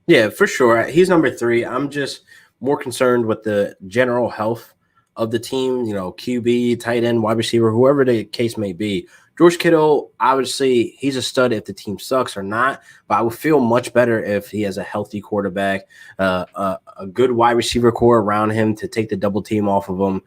Yeah, for sure. He's number 3. I'm just more concerned with the general health of the team, QB, tight end, wide receiver, whoever the case may be. George Kittle, obviously, he's a stud if the team sucks or not, but I would feel much better if he has a healthy quarterback, a good wide receiver core around him to take the double team off of him.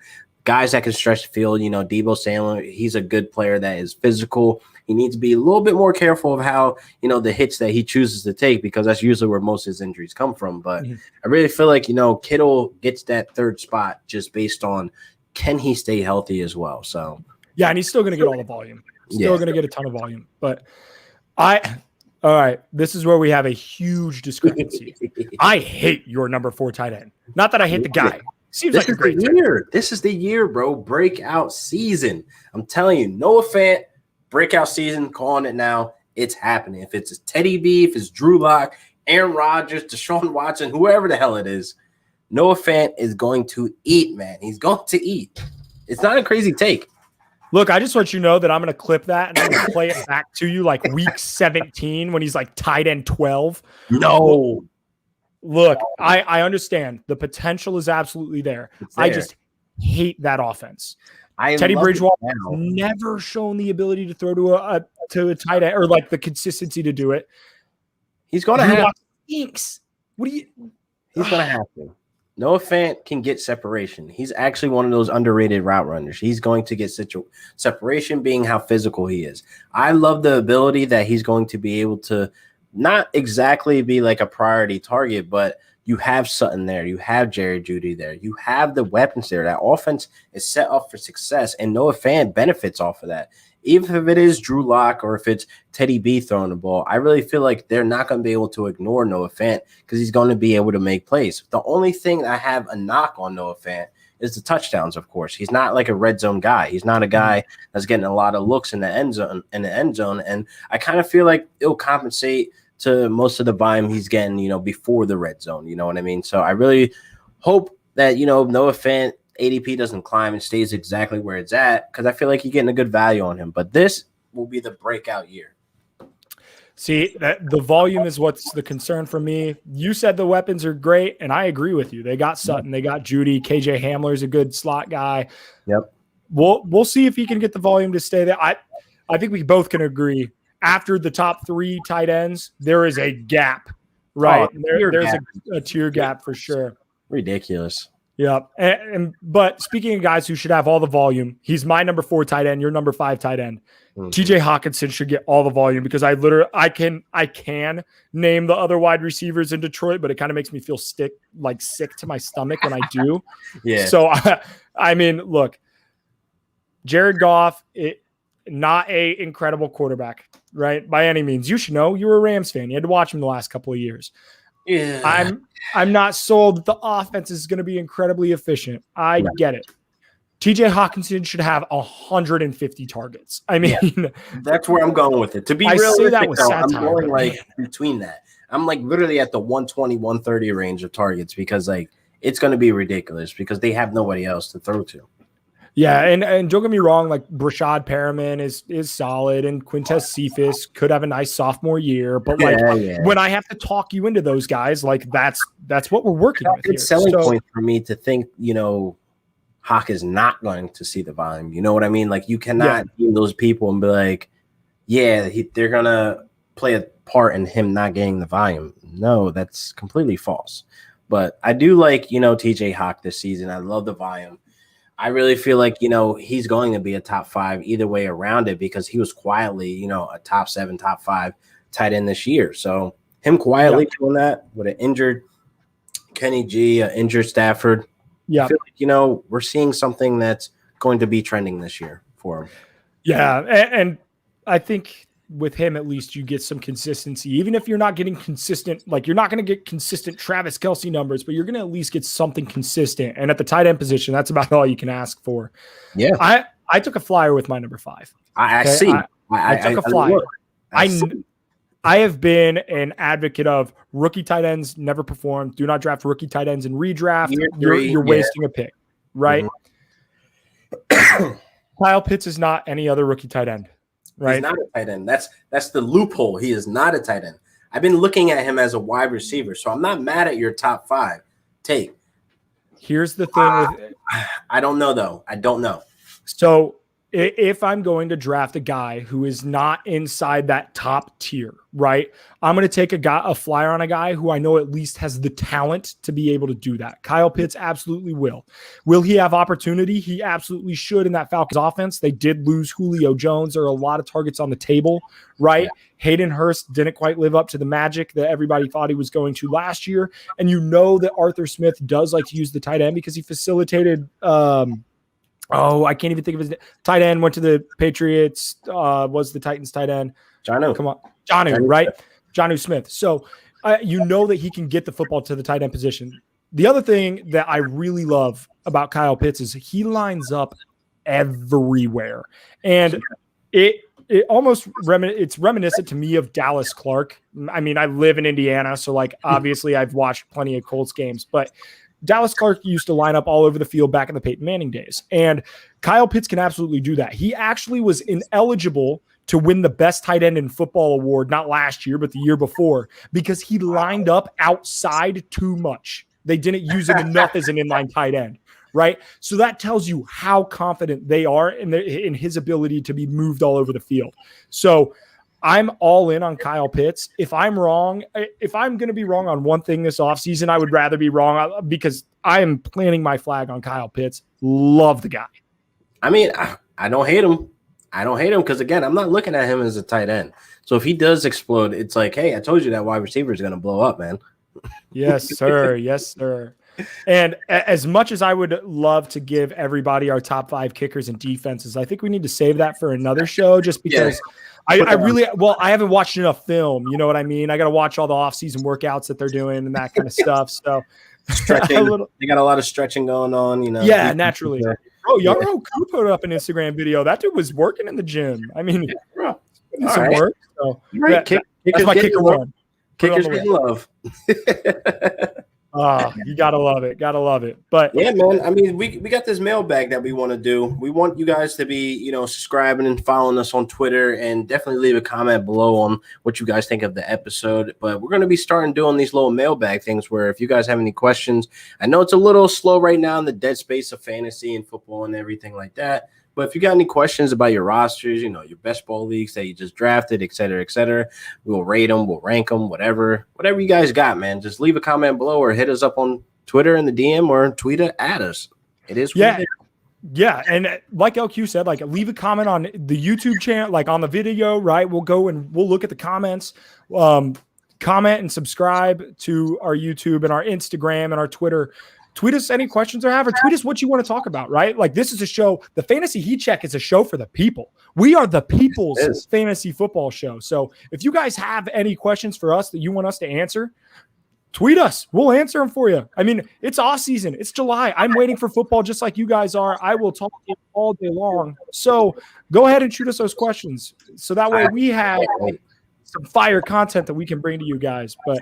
Guys that can stretch the field, Deebo Samuel, he's a good player that is physical. He needs to be a little bit more careful of how, the hits that he chooses to take, because that's usually where most of his injuries come from. But I really feel like, Kittle gets that 3rd spot just based on can he stay healthy as well. So, yeah, and he's still going to get all the volume. Still going to get a ton of volume. But all right, this is where we have a huge discrepancy. I hate your number 4 tight end. Not that I hate the guy. Seems like a great year. This is the year, bro. Breakout season. I'm telling you, Noah Fant, breakout season, calling it now. It's happening. If it's Teddy B, if it's Drew Lock, Aaron Rodgers, Deshaun Watson, whoever the hell it is, Noah Fant is going to eat, man. He's going to eat. It's not a crazy take. Look, I just want you to know that I'm going to clip that and I'm going to play it back to you like week 17 when he's like tight end 12. No. Look, I understand. The potential is absolutely there. I just hate that offense. Teddy Bridgewater has never shown the ability to throw to a tight end or like the consistency to do it. He's going to have stinks. What do you? He's going to have to. Noah Fant can get separation. He's actually one of those underrated route runners. He's going to get separation, being how physical he is. I love the ability that he's going to be able to not exactly be like a priority target, but you have Sutton there. You have Jerry Jeudy there. You have the weapons there. That offense is set up for success, and Noah Fant benefits off of that. Even if it is Drew Lock or if it's Teddy B throwing the ball, I really feel like they're not going to be able to ignore Noah Fant because he's going to be able to make plays. The only thing I have a knock on Noah Fant is the touchdowns, of course. He's not like a red zone guy. He's not a guy that's getting a lot of looks in the end zone. And I kind of feel like it'll compensate to most of the volume he's getting, before the red zone. You know what I mean? So I really hope that, Noah Fant ADP doesn't climb and stays exactly where it's at because I feel like you're getting a good value on him. But this will be the breakout year. See, the volume is what's the concern for me. You said the weapons are great, and I agree with you. They got Sutton, they got Jeudy, KJ Hamler's a good slot guy. Yep. We'll see if he can get the volume to stay there. I think we both can agree. After the top 3 tight ends, there is a gap, right? There's a tier gap for sure. Ridiculous. Yep. But speaking of guys who should have all the volume, he's my number 4 tight end, your number 5 tight end. Mm-hmm. TJ Hawkinson should get all the volume because I can name the other wide receivers in Detroit, but it kind of makes me feel sick to my stomach when I do. Yeah. So I mean, look, Jared Goff, not a incredible quarterback, right? By any means. You should know you're a Rams fan. You had to watch him the last couple of years. Yeah. I'm not sold that the offense is going to be incredibly efficient. I get it. TJ Hawkinson should have 150 targets. I mean, that's where I'm going with it. To be realistic, I'm going between that. I'm literally at the 120, 130 range of targets because it's going to be ridiculous because they have nobody else to throw to. Yeah, and don't get me wrong, Brashad Perriman is solid, and Quintez Cephas could have a nice sophomore year, but when I have to talk you into those guys, that's what we're working with. It's a selling point for me to think, Hawk is not going to see the volume. You know what I mean? You cannot deem those people and be like, they're gonna play a part in him not getting the volume. No, that's completely false. But I do like TJ Hawk this season. I love the volume. I really feel like, he's going to be a top 5 either way around it because he was quietly, a top 7, top 5 tight end this year. So him quietly doing that with an injured Kenny G, an injured Stafford. Yeah. I feel like, we're seeing something that's going to be trending this year for him. Yeah. And I think with him, at least you get some consistency, even if you're not getting consistent, you're not going to get consistent Travis Kelce numbers, but you're going to at least get something consistent. And at the tight end position, that's about all you can ask for. Yeah. I took a flyer with my number 5. I see. I took a flyer. I have been an advocate of rookie tight ends never perform. Do not draft rookie tight ends in redraft. You're wasting a pick, right? Mm-hmm. Kyle Pitts is not any other rookie tight end. Right. He's not a tight end. That's the loophole. He is not a tight end. I've been looking at him as a wide receiver, so I'm not mad at your top 5 take. Here's the thing. I don't know, though. I don't know. So if I'm going to draft a guy who is not inside that top tier, right, I'm going to take a flyer on a guy who I know at least has the talent to be able to do that. Kyle Pitts absolutely will. Will he have opportunity? He absolutely should in that Falcons offense. They did lose Julio Jones. There are a lot of targets on the table, right? Yeah. Hayden Hurst didn't quite live up to the magic that everybody thought he was going to last year. And that Arthur Smith does like to use the tight end because he facilitated I can't even think of his name. Tight end went to the Patriots, was the Titans tight end. Jonnu. Come on. Jonnu, right? Jonnu Smith. So that he can get the football to the tight end position. The other thing that I really love about Kyle Pitts is he lines up everywhere. And it's reminiscent to me of Dallas Clark. I mean, I live in Indiana, so like obviously I've watched plenty of Colts games, but Dallas Clark used to line up all over the field back in the Peyton Manning days. And Kyle Pitts can absolutely do that. He actually was ineligible to win the best tight end in football award, not last year, but the year before, because he lined up outside too much. They didn't use him enough as an inline tight end, right? So that tells you how confident they are in his ability to be moved all over the field. So I'm all in on Kyle Pitts. If I'm wrong, if I'm going to be wrong on one thing this offseason, I would rather be wrong because I am planting my flag on Kyle Pitts. Love the guy. I mean, I don't hate him. I don't hate him because, again, I'm not looking at him as a tight end. So if he does explode, it's like, hey, I told you that wide receiver is going to blow up, man. Yes, sir. Yes, sir. And as much as I would love to give everybody our top 5 kickers and defenses, I think we need to save that for another show just because I haven't watched enough film. You know what I mean? I got to watch all the off-season workouts that they're doing and that kind of stuff. So stretching, they got a lot of stretching going on, you know. Yeah, naturally. Bro, Yaro Ku put up an Instagram video. That dude was working in the gym. I mean, some work. So that's my kicker one. Kickers get love. You gotta love it. Gotta love it. But yeah, man. I mean, we got this mailbag that we want to do. We want you guys to be, subscribing and following us on Twitter, and definitely leave a comment below on what you guys think of the episode. But we're gonna be starting doing these little mailbag things where if you guys have any questions, I know it's a little slow right now in the dead space of fantasy and football and everything like that. But if you got any questions about your rosters, your best ball leagues that you just drafted, et cetera, we'll rate them, we'll rank them, whatever you guys got, man. Just leave a comment below or hit us up on Twitter in the DM or tweet at us. It is. Yeah. And like LQ said, like leave a comment on the YouTube channel, like on the video, right? We'll go and we'll look at the comments, comment and subscribe to our YouTube and our Instagram and our Twitter. Tweet us any questions or have, or tweet us what you want to talk about, right? Like this is a show. The Fantasy Heat Check is a show for the people. We are the people's fantasy football show. So if you guys have any questions for us that you want us to answer, tweet us. We'll answer them for you. I mean, it's off season. It's July. I'm waiting for football just like you guys are. I will talk to you all day long. So go ahead and shoot us those questions. So that way we have some fire content that we can bring to you guys. But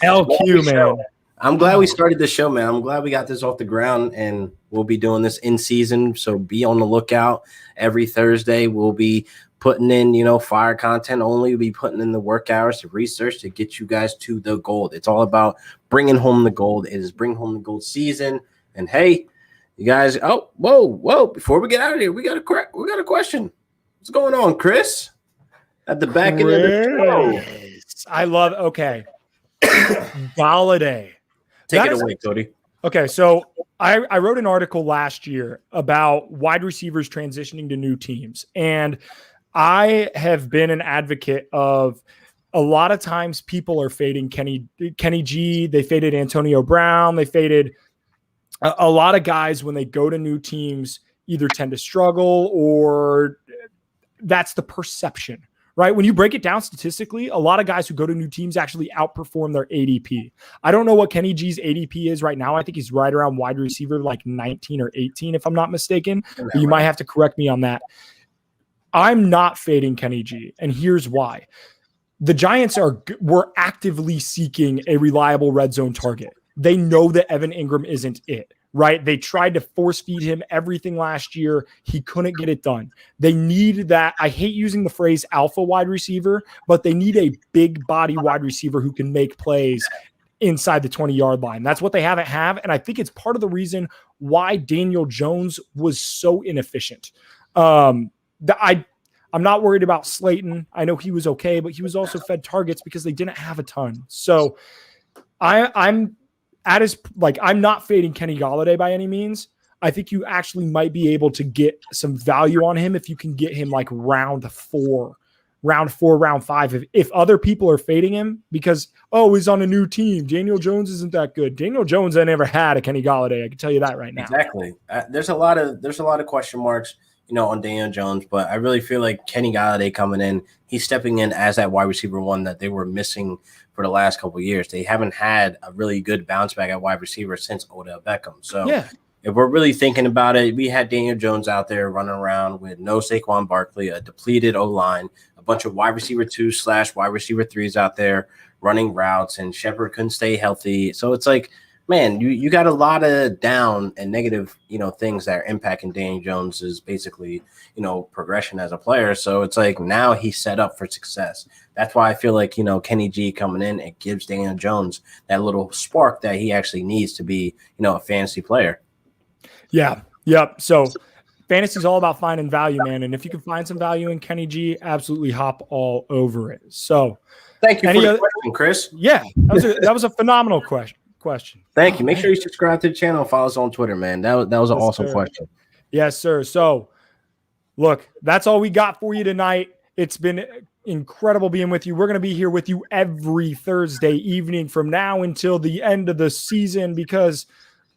LQ, man. I'm glad we started this show, man. I'm glad we got this off the ground, and we'll be doing this in season. So be on the lookout. Every Thursday, we'll be putting in, fire content only. We'll be putting in the work hours to research to get you guys to the gold. It's all about bringing home the gold. It is bring home the gold season. And hey, you guys, whoa. Before we get out of here, we got a question. What's going on, Chris? At the back end of the show. I love, okay. Galladay. Take it away, Cody. Okay, so I wrote an article last year about wide receivers transitioning to new teams. And I have been an advocate of a lot of times people are fading Kenny G. They faded Antonio Brown. They faded a lot of guys when they go to new teams either tend to struggle or that's the perception. Right? When you break it down statistically, a lot of guys who go to new teams actually outperform their ADP. I don't know what Kenny G's ADP is right now. I think he's right around wide receiver like 19 or 18, if I'm not mistaken. You might have to correct me on that. I'm not fading Kenny G, and here's why. The Giants were actively seeking a reliable red zone target. They know that Evan Ingram isn't it. Right? They tried to force feed him everything last year. He couldn't get it done. They need that. I hate using the phrase alpha wide receiver, but they need a big body wide receiver who can make plays inside the 20-yard line. That's what they haven't have. And I think it's part of the reason why Daniel Jones was so inefficient. I'm not worried about Slayton. I know he was okay, but he was also fed targets because they didn't have a ton. So I'm not fading Kenny Galladay by any means. I think you actually might be able to get some value on him if you can get him like round 4, round 5. If other people are fading him because, he's on a new team. Daniel Jones isn't that good. Daniel Jones, I never had a Kenny Galladay. I can tell you that right now. Exactly. There's a lot of question marks, on Daniel Jones, but I really feel like Kenny Galladay coming in, he's stepping in as that wide receiver one that they were missing for the last couple of years. They haven't had a really good bounce back at wide receiver since Odell Beckham. So if we're really thinking about it, we had Daniel Jones out there running around with no Saquon Barkley, a depleted O-line, a bunch of wide receiver 2/ wide receiver 3s out there running routes, and Shepard couldn't stay healthy. So it's like, man, you got a lot of down and negative, things that are impacting Daniel Jones's basically, progression as a player. So it's like now he's set up for success. That's why I feel like, Kenny G coming in, it gives Daniel Jones that little spark that he actually needs to be, a fantasy player. Yeah. Yep. So fantasy is all about finding value, man. And if you can find some value in Kenny G, absolutely hop all over it. So thank you for the question, Chris. Yeah, that was a phenomenal question. Thank you. Make sure you subscribe to the channel and follow us on Twitter, man. That was an awesome question. Yes, sir. So, look, that's all we got for you tonight. It's been incredible being with you. We're going to be here with you every Thursday evening from now until the end of the season because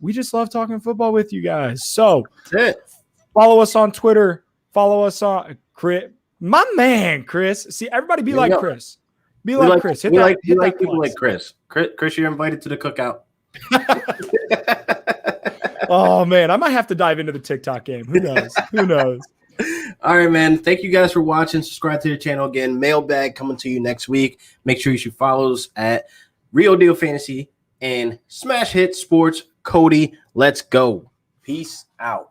we just love talking football with you guys. So, that's it. Follow us on Twitter. Follow us on Chris. My man, Chris. See, everybody be like Chris. Be like Chris. We like people like Chris. Chris, you're invited to the cookout. Oh, man. I might have to dive into the TikTok game. Who knows? Who knows? All right, man. Thank you guys for watching. Subscribe to the channel again. Mailbag coming to you next week. Make sure you should follow us at Real Deal Fantasy and Smash Hit Sports. Cody, let's go. Peace out.